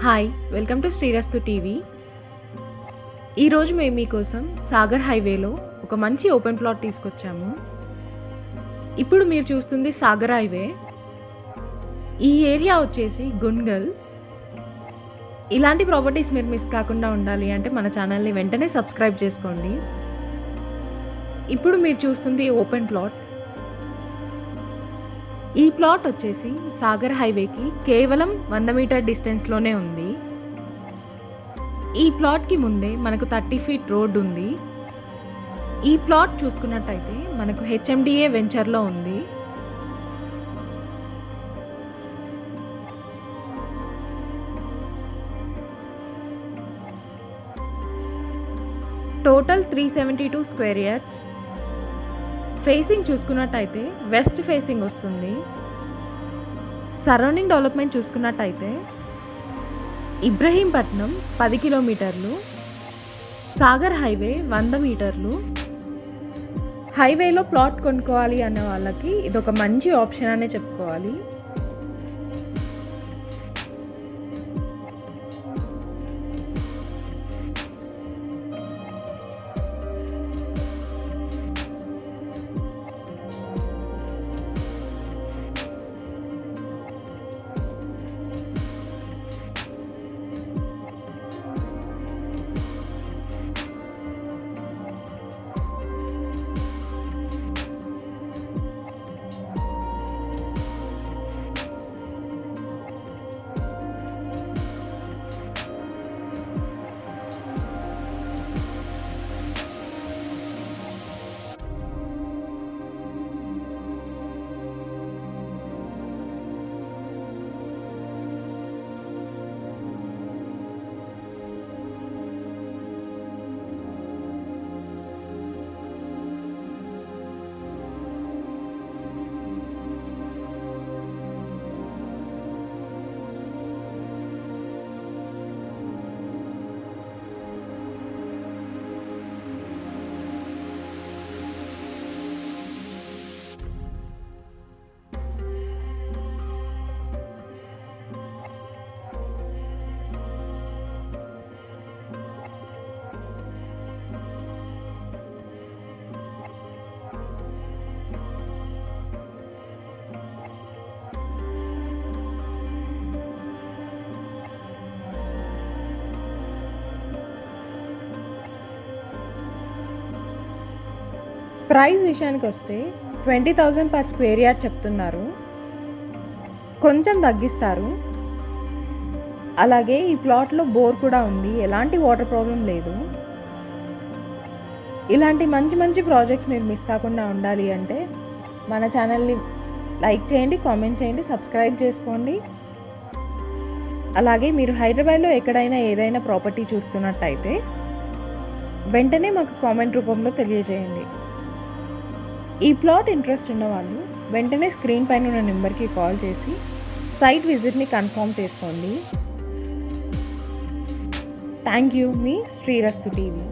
Hi, welcome to Srirastu TV. ఈరోజు మేము మీకోసం సాగర్ హైవేలో ఒక మంచి ఓపెన్ ప్లాట్ తీసుకొచ్చాము. ఇప్పుడు మీరు చూస్తుంది సాగర్ హైవే. ఈ ఏరియా వచ్చేసి గున్గల్. ఇలాంటి ప్రాపర్టీస్ మీరు మిస్ కాకుండా ఉండాలి అంటే మన ఛానల్ని వెంటనే సబ్స్క్రైబ్ చేసుకోండి. ఇప్పుడు మీరు చూస్తుంది ఓపెన్ ప్లాట్. ఈ ప్లాట్ వచ్చేసి సాగర్ హైవేకి కేవలం 100 మీటర్ డిస్టెన్స్లోనే ఉంది. ఈ ప్లాట్కి ముందే మనకు 30 ఫీట్ రోడ్ ఉంది. ఈ ప్లాట్ చూసుకున్నట్టయితే మనకు హెచ్ఎండిఏ వెంచర్లో ఉంది. Total 372 square yards. ఫేసింగ్ చూసుకున్నట్టయితే వెస్ట్ ఫేసింగ్ వస్తుంది. సరౌండింగ్ డెవలప్మెంట్ చూసుకున్నట్టయితే ఇబ్రహీంపట్నం 10 కిలోమీటర్లు, సాగర్ హైవే 100 మీటర్లు. హైవేలో ప్లాట్ కొనుక్కోవాలి అనే వాళ్ళకి ఇదొక మంచి ఆప్షన్ అనే చెప్పుకోవాలి. ప్రైస్ విషయానికి వస్తే 20,000 పర్ స్క్వేర్ యార్డ్ చెప్తున్నారు. కొంచెం తగ్గిస్తారు. అలాగే ఈ ప్లాట్లో బోర్ కూడా ఉంది, ఎలాంటి వాటర్ ప్రాబ్లం లేదు. ఇలాంటి మంచి మంచి ప్రాజెక్ట్స్ మీరు మిస్ కాకుండా ఉండాలి అంటే మన ఛానల్ని లైక్ చేయండి, కామెంట్ చేయండి, సబ్స్క్రైబ్ చేసుకోండి. అలాగే మీరు హైదరాబాద్లో ఎక్కడైనా ఏదైనా ప్రాపర్టీ చూస్తున్నట్టయితే వెంటనే మాకు కామెంట్ రూపంలో తెలియజేయండి. ఈ ప్లాట్ ఇంట్రెస్ట్ ఉన్న వాళ్ళు వెంటనే స్క్రీన్ పైన ఉన్న నెంబర్కి కాల్ చేసి సైట్ విజిట్ని కన్ఫర్మ్ చేసుకోండి. Thank you. Me Srirastu TV.